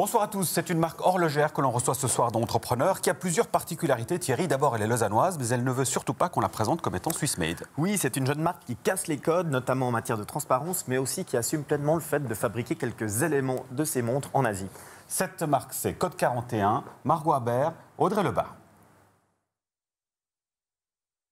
Bonsoir à tous, c'est une marque horlogère que l'on reçoit ce soir dans Entrepreneur qui a plusieurs particularités. Thierry, d'abord elle est lausannoise, mais elle ne veut surtout pas qu'on la présente comme étant Swiss Made. Oui, c'est une jeune marque qui casse les codes, notamment en matière de transparence, mais aussi qui assume pleinement le fait de fabriquer quelques éléments de ses montres en Asie. Cette marque, c'est Code 41, Margot Habert, Audrey Lebas.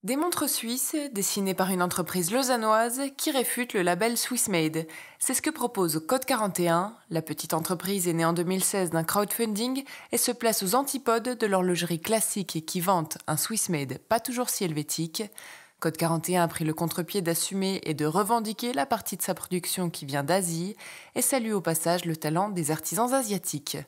Des montres suisses dessinées par une entreprise lausannoise qui réfute le label Swiss Made. C'est ce que propose Code 41. La petite entreprise est née en 2016 d'un crowdfunding et se place aux antipodes de l'horlogerie classique qui vante un Swiss Made pas toujours si helvétique. Code 41 a pris le contre-pied d'assumer et de revendiquer la partie de sa production qui vient d'Asie et salue au passage le talent des artisans asiatiques.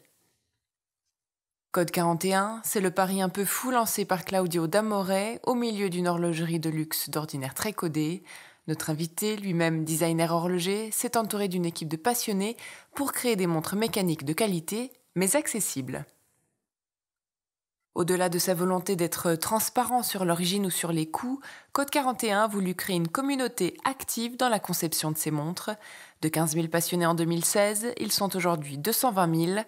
Code 41, c'est le pari un peu fou lancé par Claudio D'Amore au milieu d'une horlogerie de luxe d'ordinaire très codée. Notre invité, lui-même designer horloger, s'est entouré d'une équipe de passionnés pour créer des montres mécaniques de qualité, mais accessibles. Au-delà de sa volonté d'être transparent sur l'origine ou sur les coûts, Code 41 a voulu créer une communauté active dans la conception de ses montres. De 15 000 passionnés en 2016, ils sont aujourd'hui 220 000.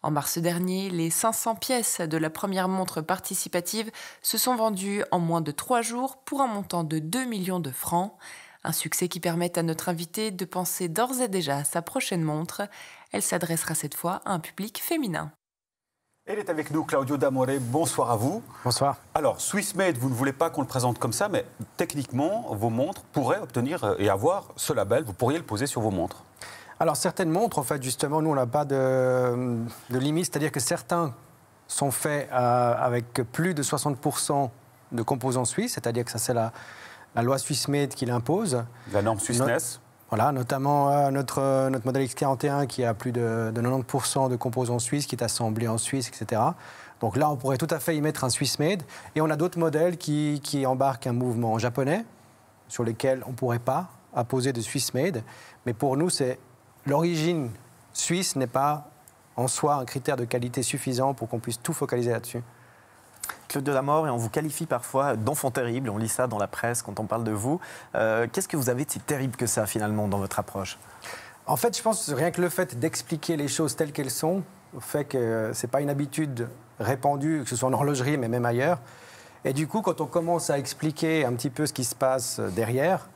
En mars dernier, les 500 pièces de la première montre participative se sont vendues en moins de 3 jours pour un montant de 2 millions de francs. Un succès qui permet à notre invité de penser d'ores et déjà à sa prochaine montre. Elle s'adressera cette fois à un public féminin. Elle est avec nous, Claudio D'Amore. Bonsoir à vous. Bonsoir. Alors, Swiss Made, vous ne voulez pas qu'on le présente comme ça, mais techniquement, vos montres pourraient obtenir et avoir ce label. Vous pourriez le poser sur vos montres. Alors, certaines montres, en fait, justement, nous, on n'a pas de limite. C'est-à-dire que certains sont faits avec plus de 60% de composants suisses. C'est-à-dire que ça, c'est la loi Swiss Made qui l'impose. La norme Swissness. Voilà, notamment notre modèle X41 qui a plus de 90% de composants suisses, qui est assemblé en Suisse, etc. Donc là, on pourrait tout à fait y mettre un Swiss Made. Et on a d'autres modèles qui embarquent un mouvement japonais, sur lesquels on ne pourrait pas apposer de Swiss Made. Mais pour nous, l'origine suisse n'est pas en soi un critère de qualité suffisant pour qu'on puisse tout focaliser là-dessus. Claudio D'Amore, et on vous qualifie parfois d'enfant terrible, on lit ça dans la presse quand on parle de vous. Qu'est-ce que vous avez de si terrible que ça, finalement, dans votre approche ? En fait, je pense que rien que le fait d'expliquer les choses telles qu'elles sont, fait que ce n'est pas une habitude répandue, que ce soit en horlogerie, mais même ailleurs. Et du coup, quand on commence à expliquer un petit peu ce qui se passe derrière,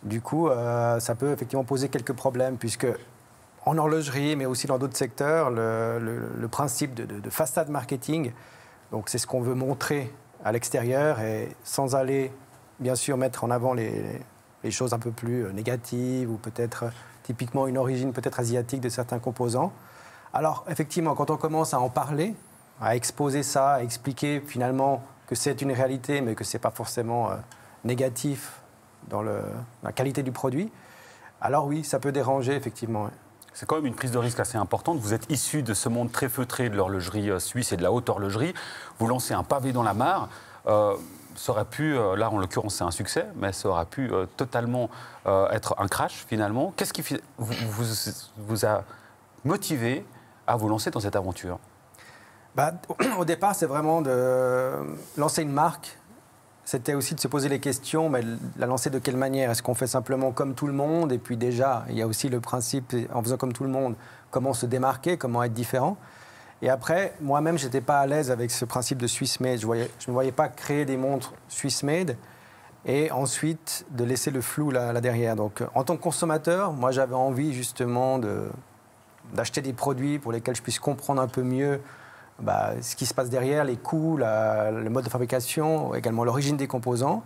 du coup, ça peut effectivement poser quelques problèmes, puisque en horlogerie, mais aussi dans d'autres secteurs, le principe de façade marketing, donc c'est ce qu'on veut montrer à l'extérieur, et sans aller, bien sûr, mettre en avant les choses un peu plus négatives, ou peut-être typiquement une origine peut-être asiatique de certains composants. Alors, effectivement, quand on commence à en parler, à exposer ça, à expliquer finalement que c'est une réalité, mais que ce n'est pas forcément négatif dans la qualité du produit, alors oui, ça peut déranger, effectivement. C'est quand même une prise de risque assez importante. Vous êtes issu de ce monde très feutré de l'horlogerie suisse et de la haute horlogerie. Vous lancez un pavé dans la mare. Ça aurait pu, là en l'occurrence c'est un succès, mais ça aurait pu totalement être un crash finalement. Qu'est-ce qui vous a motivé à vous lancer dans cette aventure ? Au départ, c'est vraiment de lancer une marque. C'était aussi de se poser les questions, mais la lancer de quelle manière ? Est-ce qu'on fait simplement comme tout le monde ? Et puis déjà, il y a aussi le principe, en faisant comme tout le monde, comment se démarquer, comment être différent. Et après, moi-même, je n'étais pas à l'aise avec ce principe de Swiss Made. Je ne voyais pas créer des montres Swiss Made et ensuite de laisser le flou là derrière. Donc, en tant que consommateur, moi, j'avais envie justement d'acheter des produits pour lesquels je puisse comprendre un peu mieux ce qui se passe derrière, les coûts, le mode de fabrication, également l'origine des composants.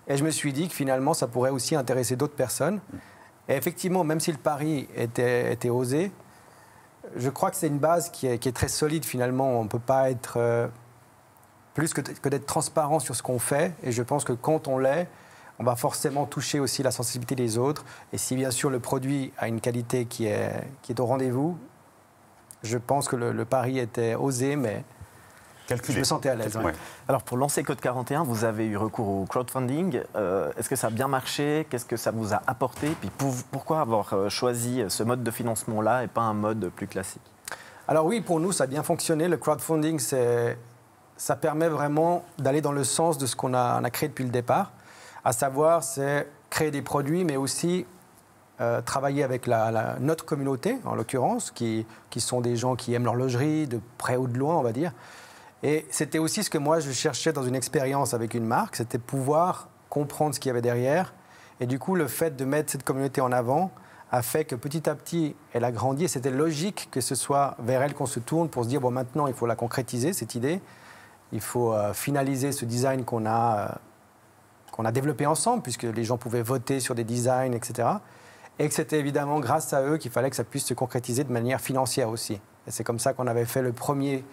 Et je me suis dit que finalement, ça pourrait aussi intéresser d'autres personnes. Et effectivement, même si le pari était osé, je crois que c'est une base qui est très solide finalement. On ne peut pas être plus que d'être transparent sur ce qu'on fait. Et je pense que quand on l'est, on va forcément toucher aussi la sensibilité des autres. Et si bien sûr le produit a une qualité qui est au rendez-vous, je pense que le pari était osé, mais calculé. Je me sentais à l'aise. Ouais. Alors, pour lancer Code 41, vous avez eu recours au crowdfunding. Est-ce que ça a bien marché ? Qu'est-ce que ça vous a apporté ? Puis pourquoi avoir choisi ce mode de financement-là et pas un mode plus classique ? Alors oui, pour nous, ça a bien fonctionné. Le crowdfunding, ça permet vraiment d'aller dans le sens de ce qu'on a créé depuis le départ, à savoir, c'est créer des produits, mais aussi travailler avec notre communauté, en l'occurrence, qui sont des gens qui aiment l'horlogerie, de près ou de loin, on va dire. Et c'était aussi ce que moi, je cherchais dans une expérience avec une marque, c'était pouvoir comprendre ce qu'il y avait derrière. Et du coup, le fait de mettre cette communauté en avant a fait que petit à petit, elle a grandi. Et c'était logique que ce soit vers elle qu'on se tourne pour se dire, bon, maintenant, il faut la concrétiser, cette idée. Il faut finaliser ce design qu'on a développé ensemble, puisque les gens pouvaient voter sur des designs, etc. Et que c'était évidemment grâce à eux qu'il fallait que ça puisse se concrétiser de manière financière aussi. Et c'est comme ça qu'on avait fait le premier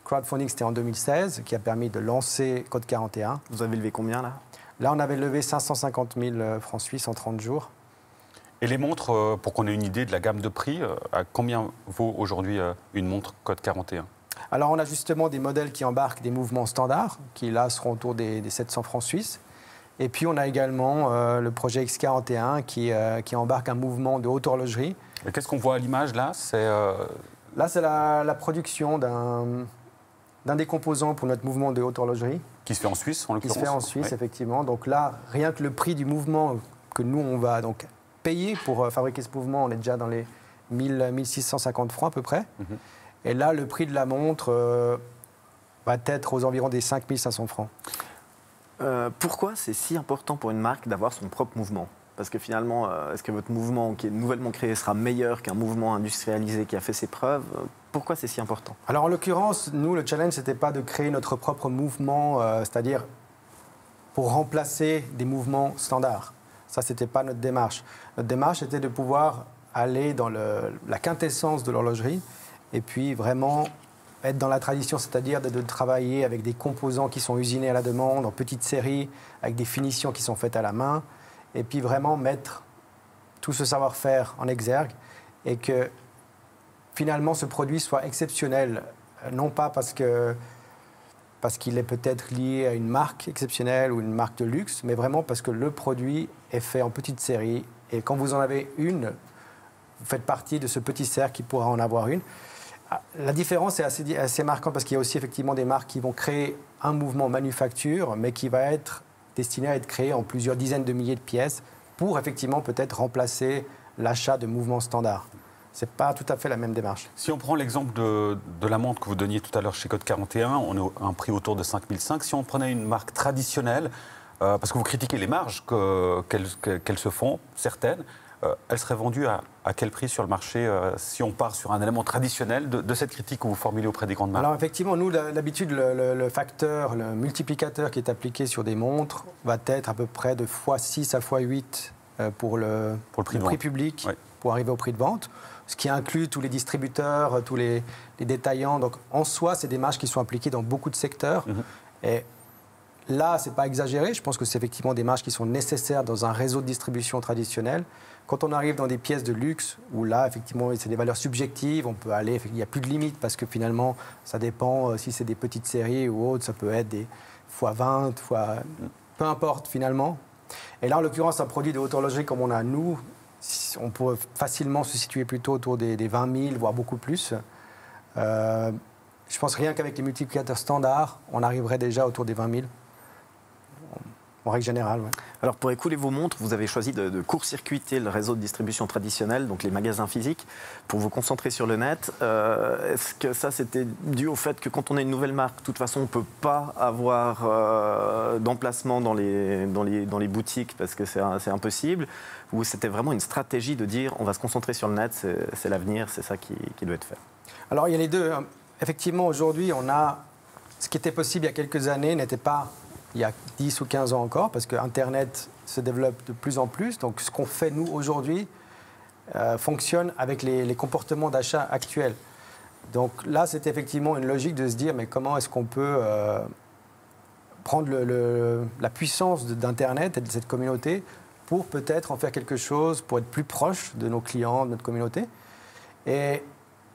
crowdfunding, c'était en 2016, qui a permis de lancer Code 41. Vous avez levé combien là ? Là, on avait levé 550 000 francs suisses en 30 jours. Et les montres, pour qu'on ait une idée de la gamme de prix, à combien vaut aujourd'hui une montre Code 41 ? Alors, on a justement des modèles qui embarquent des mouvements standards, qui là seront autour des 700 francs suisses. Et puis, on a également le projet X41 qui embarque un mouvement de haute horlogerie. Et qu'est-ce qu'on voit à l'image là ? Là, c'est la production d'un des composants pour notre mouvement de haute horlogerie. Qui se fait en Suisse, en l'occurrence ? Qui se fait en Suisse, effectivement. Donc là, rien que le prix du mouvement que nous, on va donc payer pour fabriquer ce mouvement, on est déjà dans les 1650 francs à peu près. Mm-hmm. Et là, le prix de la montre va être aux environs des 5500 francs. Pourquoi c'est si important pour une marque d'avoir son propre mouvement ? Parce que finalement, est-ce que votre mouvement qui est nouvellement créé sera meilleur qu'un mouvement industrialisé qui a fait ses preuves ? Pourquoi c'est si important ? Alors en l'occurrence, nous, le challenge, ce n'était pas de créer notre propre mouvement, c'est-à-dire pour remplacer des mouvements standards. Ça, ce n'était pas notre démarche. Notre démarche était de pouvoir aller dans la quintessence de l'horlogerie et puis vraiment être dans la tradition, c'est-à-dire de travailler avec des composants qui sont usinés à la demande, en petites séries, avec des finitions qui sont faites à la main, et puis vraiment mettre tout ce savoir-faire en exergue et que finalement ce produit soit exceptionnel, non pas parce qu'il est peut-être lié à une marque exceptionnelle ou une marque de luxe, mais vraiment parce que le produit est fait en petite série et quand vous en avez une, vous faites partie de ce petit cercle qui pourra en avoir une. La différence est assez marquante parce qu'il y a aussi effectivement des marques qui vont créer un mouvement manufacture, mais qui va être destiné à être créé en plusieurs dizaines de milliers de pièces pour effectivement peut-être remplacer l'achat de mouvements standards. Ce n'est pas tout à fait la même démarche. Si on prend l'exemple de la montre que vous donniez tout à l'heure chez Code 41, on est à un prix autour de 5005. Si on prenait une marque traditionnelle, parce que vous critiquez les marges qu'elles se font, certaines, elle serait vendue à quel prix sur le marché si on part sur un élément traditionnel de cette critique que vous formulez auprès des grandes marques ? Alors effectivement, nous, d'habitude, le facteur, le multiplicateur qui est appliqué sur des montres va être à peu près de x6 à x8 pour le prix public, ouais, pour arriver au prix de vente, ce qui inclut tous les distributeurs, tous les détaillants. Donc en soi, c'est des marges qui sont appliquées dans beaucoup de secteurs. Mm-hmm. Et là, ce n'est pas exagéré. Je pense que c'est effectivement des marges qui sont nécessaires dans un réseau de distribution traditionnel. Quand on arrive dans des pièces de luxe, où là, effectivement, c'est des valeurs subjectives, on peut aller, il n'y a plus de limite parce que finalement, ça dépend, si c'est des petites séries ou autres, ça peut être des x20, peu importe finalement. Et là, en l'occurrence, un produit de haute horlogerie comme on a nous, on peut facilement se situer plutôt autour des 20 000, voire beaucoup plus. Je pense rien qu'avec les multiplicateurs standards, on arriverait déjà autour des 20 000. En règle générale, ouais. Alors pour écouler vos montres, vous avez choisi de court-circuiter le réseau de distribution traditionnel, donc les magasins physiques, pour vous concentrer sur le net. Est-ce que ça, c'était dû au fait que quand on a une nouvelle marque, de toute façon, on ne peut pas avoir d'emplacement dans les boutiques parce que c'est impossible, ou c'était vraiment une stratégie de dire on va se concentrer sur le net, c'est l'avenir, c'est ça qui doit être fait? Alors il y a les deux. Effectivement, aujourd'hui, on a ce qui était possible il y a quelques années n'était pas il y a 10 ou 15 ans encore, parce que Internet se développe de plus en plus. Donc ce qu'on fait, nous, aujourd'hui, fonctionne avec les comportements d'achat actuels. Donc là, c'est effectivement une logique de se dire, mais comment est-ce qu'on peut prendre la puissance d'Internet et de cette communauté pour peut-être en faire quelque chose, pour être plus proche de nos clients, de notre communauté. Et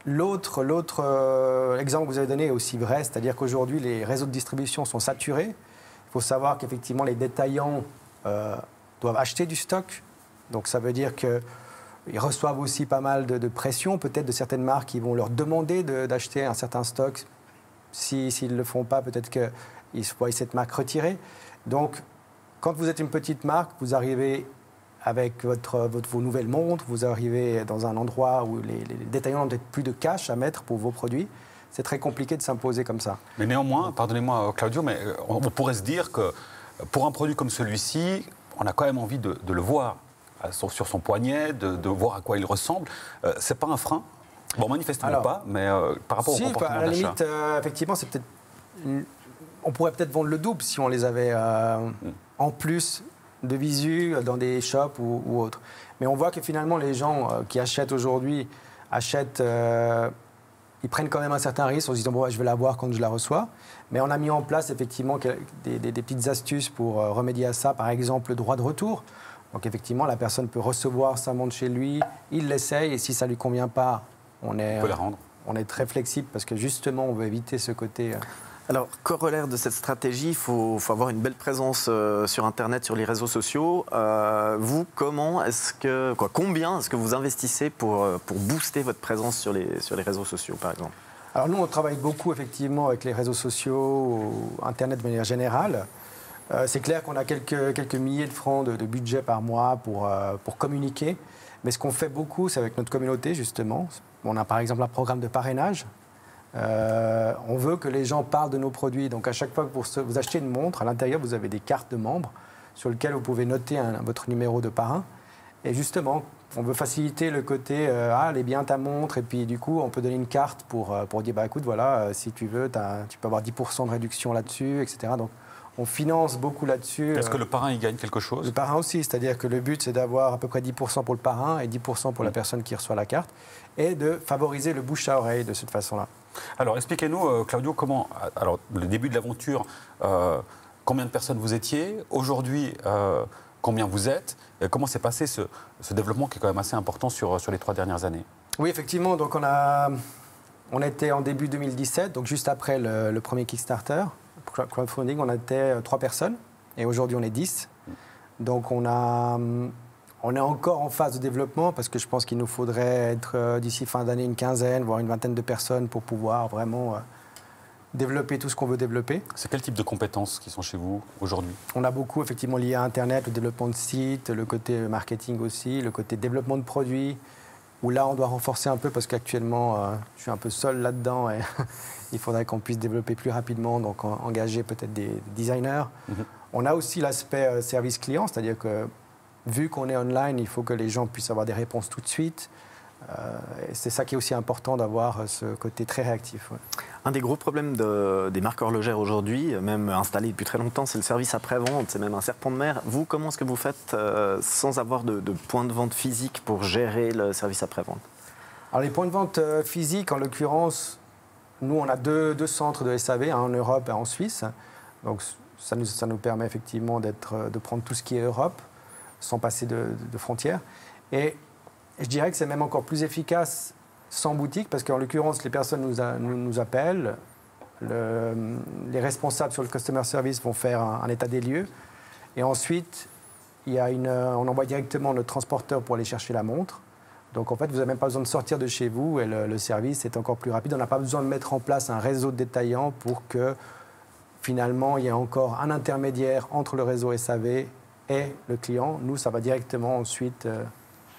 l'autre exemple que vous avez donné est aussi vrai, c'est-à-dire qu'aujourd'hui, les réseaux de distribution sont saturés. Il faut savoir qu'effectivement, les détaillants doivent acheter du stock. Donc, ça veut dire qu'ils reçoivent aussi pas mal de pression, peut-être de certaines marques qui vont leur demander d'acheter un certain stock. S'ils ne le font pas, peut-être qu'ils voient cette marque retirée. Donc, quand vous êtes une petite marque, vous arrivez avec vos nouvelles montres, vous arrivez dans un endroit où les détaillants n'ont peut-être plus de cash à mettre pour vos produits. C'est très compliqué de s'imposer comme ça. Mais néanmoins, pardonnez-moi Claudio, mais on pourrait se dire que pour un produit comme celui-ci, on a quand même envie de le voir sur son poignet, de voir à quoi il ressemble. C'est pas un frein? Bon, manifestement pas, mais par rapport au comportement d'achat. À la limite, effectivement, c'est peut-être... On pourrait peut-être vendre le double si on les avait en plus de visu dans des shops ou autres. Mais on voit que finalement, les gens qui achètent aujourd'hui, ils prennent quand même un certain risque en se disant bon, je vais la voir quand je la reçois. Mais on a mis en place effectivement des petites astuces pour remédier à ça. Par exemple, le droit de retour. Donc effectivement, la personne peut recevoir sa montre chez lui, il l'essaye et si ça ne lui convient pas, on peut la rendre. On est très flexible parce que justement, on veut éviter ce côté... Alors, corollaire de cette stratégie, il faut avoir une belle présence sur Internet, sur les réseaux sociaux. Vous, combien est-ce que vous investissez pour booster votre présence sur les réseaux sociaux, par exemple? Alors nous, on travaille beaucoup effectivement avec les réseaux sociaux, Internet de manière générale. C'est clair qu'on a quelques milliers de francs de budget par mois pour communiquer. Mais ce qu'on fait beaucoup, c'est avec notre communauté, justement. On a par exemple un programme de parrainage. On veut que les gens parlent de nos produits. Donc à chaque fois que vous achetez une montre, à l'intérieur, vous avez des cartes de membres sur lesquelles vous pouvez noter votre numéro de parrain. Et justement, on veut faciliter le côté elle est bien ta montre. Et puis du coup, on peut donner une carte pour dire écoute, voilà, si tu veux, tu peux avoir 10% de réduction là-dessus, etc. Donc on finance beaucoup là-dessus. Est-ce que le parrain, il gagne quelque chose? Le parrain aussi, c'est-à-dire que le but, c'est d'avoir à peu près 10% pour le parrain et 10% pour la personne qui reçoit la carte, et de favoriser le bouche à oreille de cette façon-là. Alors, expliquez-nous, Claudio, alors, le début de l'aventure, combien de personnes vous étiez? Aujourd'hui, combien vous êtes? Et comment s'est passé ce développement qui est quand même assez important sur les 3 dernières années? Oui, effectivement. Donc, on était en début 2017, donc juste après le premier Kickstarter. Crowdfunding, on était 3 personnes et aujourd'hui on est 10. Donc on est encore en phase de développement parce que je pense qu'il nous faudrait être d'ici fin d'année une quinzaine, voire une vingtaine de personnes pour pouvoir vraiment développer tout ce qu'on veut développer. C'est quel type de compétences qui sont chez vous aujourd'hui? On a beaucoup effectivement lié à Internet, le développement de sites, le côté marketing aussi, le côté développement de produits, où là on doit renforcer un peu parce qu'actuellement je suis un peu seul là-dedans et il faudrait qu'on puisse développer plus rapidement, donc engager peut-être des designers. On a aussi l'aspect service client, c'est-à-dire que vu qu'on est online, il faut que les gens puissent avoir des réponses tout de suite. Et c'est ça qui est aussi important, d'avoir ce côté très réactif. Ouais. Un des gros problèmes des marques horlogères aujourd'hui, même installées depuis très longtemps, c'est le service après-vente, c'est même un serpent de mer. Vous, comment est-ce que vous faites sans avoir de point de vente physique pour gérer le service après-vente? Alors les points de vente physiques, en l'occurrence, nous on a deux centres de SAV, un en Europe et un en Suisse. Donc ça nous permet effectivement de prendre tout ce qui est Europe, sans passer de frontières. Et je dirais que c'est même encore plus efficace sans boutique, parce qu'en l'occurrence, les personnes nous appellent, les responsables sur le customer service vont faire un état des lieux, et ensuite, on envoie directement notre transporteur pour aller chercher la montre. Donc en fait, vous n'avez même pas besoin de sortir de chez vous, et le service est encore plus rapide. On n'a pas besoin de mettre en place un réseau de détaillants pour que, finalement, il y ait encore un intermédiaire entre le réseau SAV et le client. Nous, ça va directement ensuite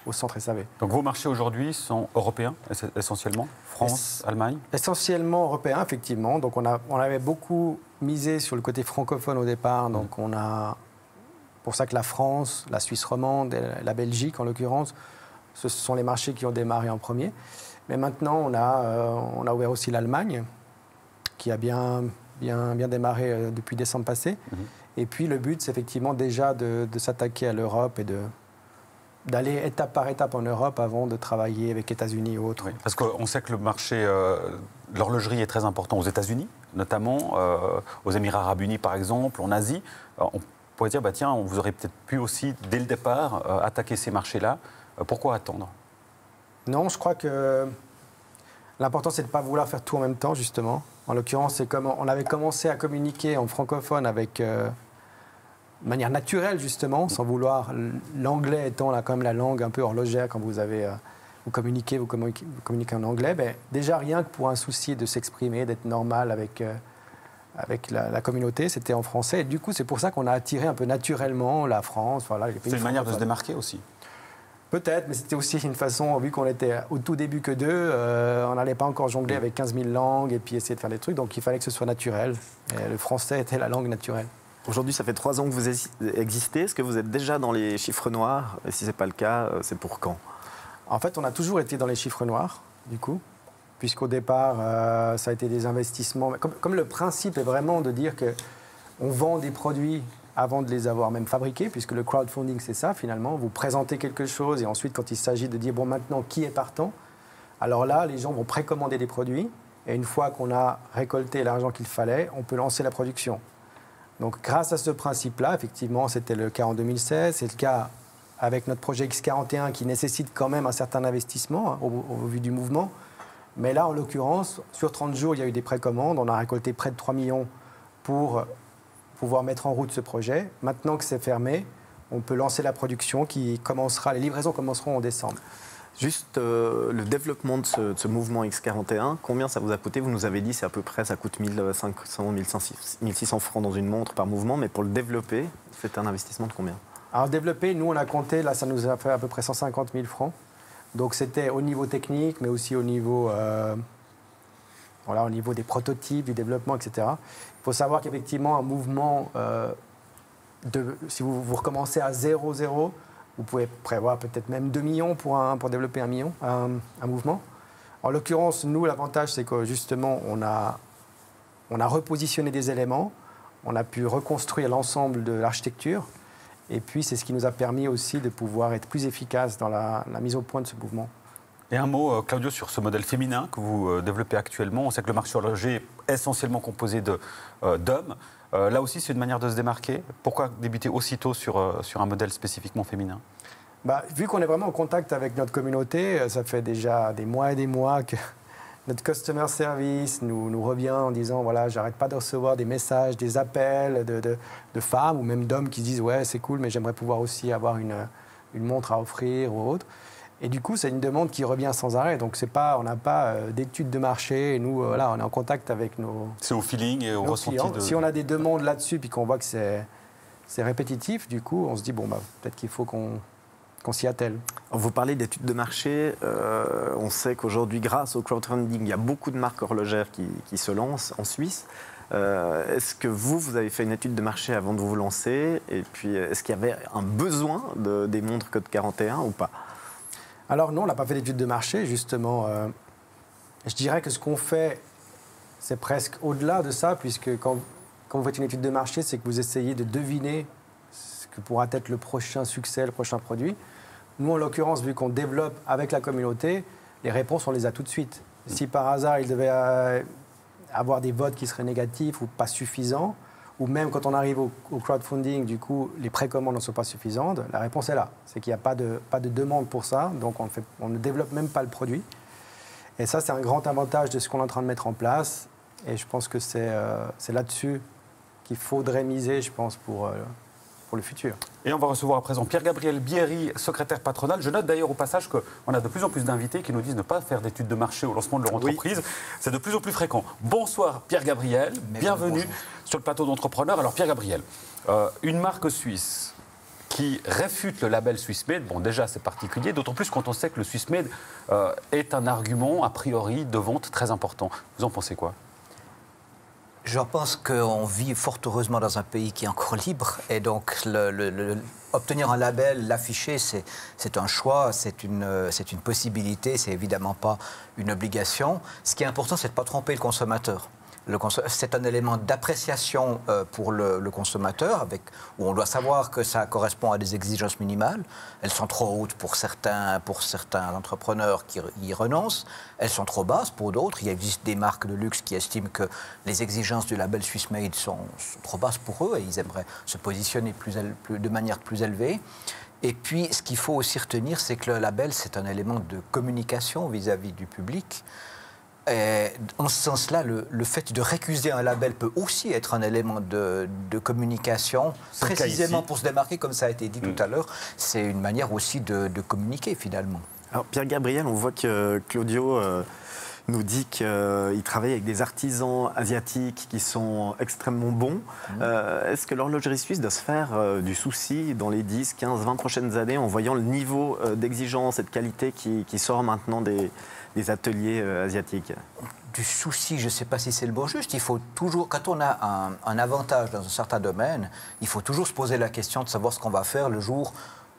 au centre SAV. Donc vos marchés aujourd'hui sont européens essentiellement? France, Allemagne? Essentiellement européens, effectivement. Donc on avait beaucoup misé sur le côté francophone au départ. Donc pour ça que la France, la Suisse romande et la Belgique en l'occurrence, ce sont les marchés qui ont démarré en premier. Mais maintenant on a ouvert aussi l'Allemagne, qui a bien démarré depuis décembre passé. Et puis le but, c'est effectivement déjà de s'attaquer à l'Europe et d'aller étape par étape en Europe avant de travailler avec les États-Unis et autres. Oui, parce qu'on sait que le marché de l'horlogerie est très important aux États-Unis, notamment aux Émirats arabes unis par exemple, en Asie. On pourrait dire, tiens, vous aurez peut-être pu aussi, dès le départ, attaquer ces marchés-là. Pourquoi attendre? Non, je crois que l'important, c'est de ne pas vouloir faire tout en même temps, justement. En l'occurrence, c'est comme on avait commencé à communiquer en francophone avec... de manière naturelle, justement, sans vouloir, l'anglais étant là, quand même la langue un peu horlogère, quand vous communiquez en anglais, déjà rien que pour un souci de s'exprimer, d'être normal avec avec la communauté, c'était en français. Et du coup, c'est pour ça qu'on a attiré un peu naturellement la France. Voilà, les pays c'est une manière de se démarquer aussi. Peut-être, mais c'était aussi une façon, vu qu'on était au tout début que deux, on n'allait pas encore jongler avec 15 000 langues et puis essayer de faire des trucs, donc il fallait que ce soit naturel. Et le français était la langue naturelle. Aujourd'hui, ça fait 3 ans que vous existez. Est-ce que vous êtes déjà dans les chiffres noirs? Et si ce n'est pas le cas, c'est pour quand? En fait, on a toujours été dans les chiffres noirs, du coup, puisqu'au départ, ça a été des investissements. Comme le principe est vraiment de dire qu'on vend des produits avant de les avoir même fabriqués, puisque le crowdfunding, c'est ça, finalement. Vous présentez quelque chose et ensuite, quand il s'agit de dire, bon, maintenant, qui est partant? Alors là, les gens vont précommander des produits et une fois qu'on a récolté l'argent qu'il fallait, on peut lancer la production. Donc, grâce à ce principe-là, effectivement, c'était le cas en 2016, c'est le cas avec notre projet X41 qui nécessite quand même un certain investissement hein, au vu du mouvement. Mais là, en l'occurrence, sur 30 jours, il y a eu des précommandes. On a récolté près de 3 millions pour pouvoir mettre en route ce projet. Maintenant que c'est fermé, on peut lancer la production qui commencera, les livraisons commenceront en décembre. Juste le développement de ce mouvement X41, combien ça vous a coûté? Vous nous avez dit, c'est à peu près, ça coûte 1500, 1600 francs dans une montre par mouvement, mais pour le développer, c'est un investissement de combien? Alors développer, nous on a compté, là ça nous a fait à peu près 150 000 francs. Donc c'était au niveau technique, mais aussi au niveau, voilà, au niveau des prototypes, du développement, etc. Il faut savoir qu'effectivement, un mouvement, si vous recommencez à 0,0, vous pouvez prévoir peut-être même 2 millions pour développer un mouvement. En l'occurrence, nous, l'avantage, c'est que justement, on a repositionné des éléments, on a pu reconstruire l'ensemble de l'architecture, et puis c'est ce qui nous a permis aussi de pouvoir être plus efficace dans la mise au point de ce mouvement. Et un mot, Claudio, sur ce modèle féminin que vous développez actuellement. On sait que le marché horloger est essentiellement composé d'hommes. Là aussi, c'est une manière de se démarquer. Pourquoi débuter aussitôt sur un modèle spécifiquement féminin? Vu qu'on est vraiment en contact avec notre communauté, ça fait déjà des mois et des mois que notre customer service nous revient en disant voilà, j'arrête pas de recevoir des messages, des appels de femmes ou même d'hommes qui disent ouais, c'est cool, mais j'aimerais pouvoir aussi avoir une montre à offrir ou autre. Et du coup, c'est une demande qui revient sans arrêt. Donc, on n'a pas d'études de marché. Et nous, là, on est en contact avec nos... C'est au feeling et au ressenti de... Si on a des demandes là-dessus puis qu'on voit que c'est répétitif, du coup, on se dit, bon, peut-être qu'il faut qu'on s'y attelle. Vous parlez d'études de marché. On sait qu'aujourd'hui, grâce au crowdfunding, il y a beaucoup de marques horlogères qui se lancent en Suisse. Est-ce que vous avez fait une étude de marché avant de vous lancer? Et puis, est-ce qu'il y avait un besoin des montres Code 41 ou pas? Alors non, on n'a pas fait d'études de marché, justement. Je dirais que ce qu'on fait, c'est presque au-delà de ça, puisque quand vous faites une étude de marché, c'est que vous essayez de deviner ce que pourra être le prochain succès, le prochain produit. Nous, en l'occurrence, vu qu'on développe avec la communauté, les réponses, on les a tout de suite. Si par hasard, il devait avoir des votes qui seraient négatifs ou pas suffisants, ou même quand on arrive au crowdfunding, du coup, les précommandes ne sont pas suffisantes, la réponse est là. C'est qu'il n'y a pas de demande pour ça, donc on ne développe même pas le produit. Et ça, c'est un grand avantage de ce qu'on est en train de mettre en place. Et je pense que c'est là-dessus qu'il faudrait miser, je pense, pour le futur. Et on va recevoir à présent Pierre-Gabriel Bierry, secrétaire patronal. Je note d'ailleurs au passage qu'on a de plus en plus d'invités qui nous disent ne pas faire d'études de marché au lancement de leur entreprise. Oui. C'est de plus en plus fréquent. Bonsoir Pierre-Gabriel, bienvenue sur le plateau d'entrepreneurs. Alors Pierre-Gabriel, une marque suisse qui réfute le label Swissmade, bon déjà c'est particulier, d'autant plus quand on sait que le Swissmade est un argument a priori de vente très important. Vous en pensez quoi ? Je pense qu'on vit fort heureusement dans un pays qui est encore libre et donc obtenir un label, l'afficher, c'est un choix, c'est une possibilité, c'est évidemment pas une obligation. Ce qui est important, c'est de ne pas tromper le consommateur. C'est un élément d'appréciation pour le consommateur, où on doit savoir que ça correspond à des exigences minimales. Elles sont trop hautes pour certains entrepreneurs qui y renoncent. Elles sont trop basses pour d'autres. Il existe des marques de luxe qui estiment que les exigences du label Swissmade sont trop basses pour eux et ils aimeraient se positionner de manière plus élevée. Et puis, ce qu'il faut aussi retenir, c'est que le label, c'est un élément de communication vis-à-vis du public. Et en ce sens-là, le fait de récuser un label peut aussi être un élément de communication, précisément pour se démarquer, comme ça a été dit tout à l'heure. C'est une manière aussi de communiquer, finalement. Alors, Pierre-Gabriel, on voit que Claudio nous dit qu'il travaille avec des artisans asiatiques qui sont extrêmement bons. Est-ce que l'horlogerie suisse doit se faire du souci dans les 10, 15, 20 prochaines années en voyant le niveau d'exigence et de qualité qui sort maintenant des ateliers asiatiques? Du souci, je ne sais pas si c'est le bon juste. Il faut toujours, quand on a un avantage dans un certain domaine, il faut toujours se poser la question de savoir ce qu'on va faire le jour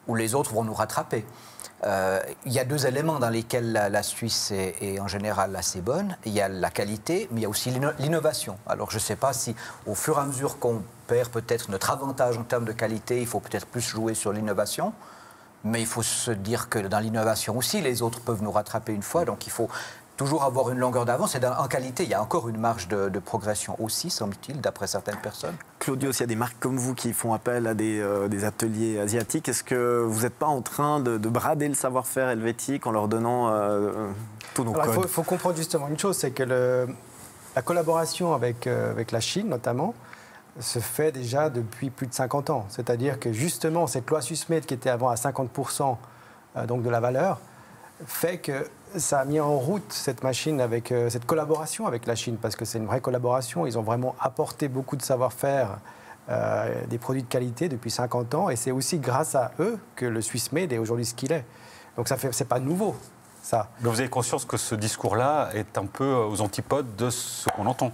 où les autres vont nous rattraper. Il y a deux éléments dans lesquels la Suisse est en général assez bonne. Il y a la qualité, mais il y a aussi l'innovation. Alors je ne sais pas si au fur et à mesure qu'on perd peut-être notre avantage en termes de qualité, il faut peut-être plus jouer sur l'innovation. Mais il faut se dire que dans l'innovation aussi, les autres peuvent nous rattraper une fois. Donc il faut toujours avoir une longueur d'avance. Et en qualité, il y a encore une marge de progression aussi, semble-t-il, d'après certaines personnes. Claudio, s'il y a des marques comme vous qui font appel à des ateliers asiatiques, est-ce que vous n'êtes pas en train de brader le savoir-faire helvétique en leur donnant tous nos codes? Il faut comprendre justement une chose, c'est que la collaboration avec la Chine, notamment, se fait déjà depuis plus de 50 ans. C'est-à-dire que justement, cette loi Swissmade qui était avant à 50% donc de la valeur, fait que ça a mis en route cette machine avec cette collaboration avec la Chine, parce que c'est une vraie collaboration. Ils ont vraiment apporté beaucoup de savoir-faire, des produits de qualité depuis 50 ans, et c'est aussi grâce à eux que le Swissmade est aujourd'hui ce qu'il est. Donc c'est pas nouveau, ça. Mais vous avez conscience que ce discours-là est un peu aux antipodes de ce qu'on entend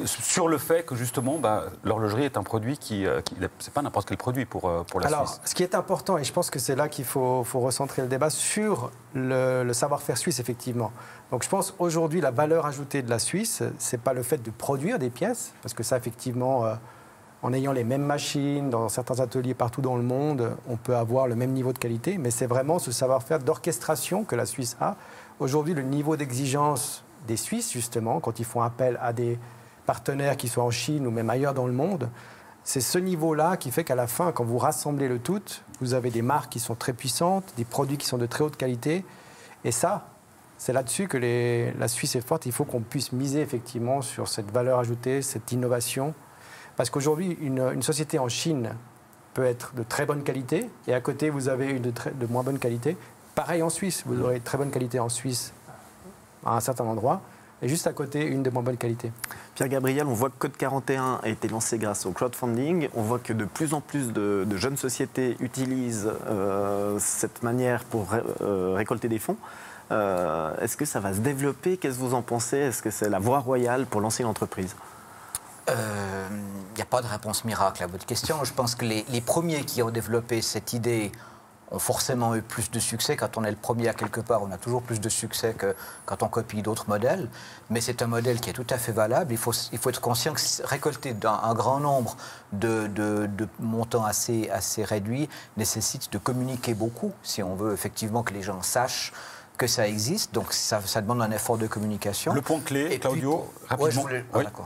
sur le fait que justement l'horlogerie est un produit c'est pas n'importe quel produit pour la Suisse. Alors, ce qui est important, et je pense que c'est là qu'il faut recentrer le débat sur le savoir-faire suisse, effectivement. Donc je pense aujourd'hui la valeur ajoutée de la Suisse, c'est pas le fait de produire des pièces, parce que ça effectivement, en ayant les mêmes machines dans certains ateliers partout dans le monde, on peut avoir le même niveau de qualité, mais c'est vraiment ce savoir-faire d'orchestration que la Suisse a. Aujourd'hui, le niveau d'exigence des Suisses, justement, quand ils font appel à des partenaires qui soient en Chine ou même ailleurs dans le monde, c'est ce niveau-là qui fait qu'à la fin, quand vous rassemblez le tout, vous avez des marques qui sont très puissantes, des produits qui sont de très haute qualité. Et ça, c'est là-dessus que la Suisse est forte. Il faut qu'on puisse miser effectivement sur cette valeur ajoutée, cette innovation. Parce qu'aujourd'hui, une société en Chine peut être de très bonne qualité, et à côté, vous avez une de moins bonne qualité. Pareil en Suisse, vous aurez de très bonne qualité en Suisse, à un certain endroit, et juste à côté, une de moins bonne qualité. Pierre-Gabriel, on voit que Code 41 a été lancé grâce au crowdfunding. On voit que de plus en plus de jeunes sociétés utilisent cette manière pour récolter des fonds. Est-ce que ça va se développer? Qu'est-ce que vous en pensez? Est-ce que c'est la voie royale pour lancer une entreprise? Il n'y a pas de réponse miracle à votre question. Je pense que les premiers qui ont développé cette idée ont forcément eu plus de succès. Quand on est le premier à quelque part, on a toujours plus de succès que quand on copie d'autres modèles. Mais c'est un modèle qui est tout à fait valable. Il faut être conscient que récolter un grand nombre de montants assez réduits nécessite de communiquer beaucoup, si on veut effectivement que les gens sachent que ça existe. Donc ça demande un effort de communication. Le point clé, et Claudio, rapidement.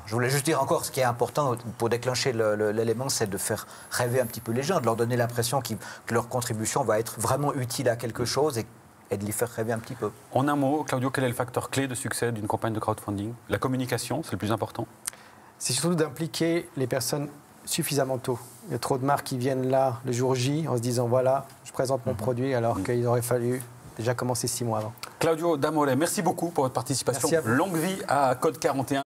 Je voulais juste dire encore, ce qui est important pour déclencher l'élément, c'est de faire rêver un petit peu les gens, de leur donner l'impression que leur contribution va être vraiment utile à quelque chose et de les faire rêver un petit peu. En un mot, Claudio, quel est le facteur clé de succès d'une campagne de crowdfunding? La communication, c'est le plus important? C'est surtout d'impliquer les personnes suffisamment tôt. Il y a trop de marques qui viennent là le jour J en se disant voilà, je présente mon produit, alors qu'il aurait fallu déjà commencer 6 mois avant. Claudio D'Amore, merci beaucoup pour votre participation. Longue vie à Code 41.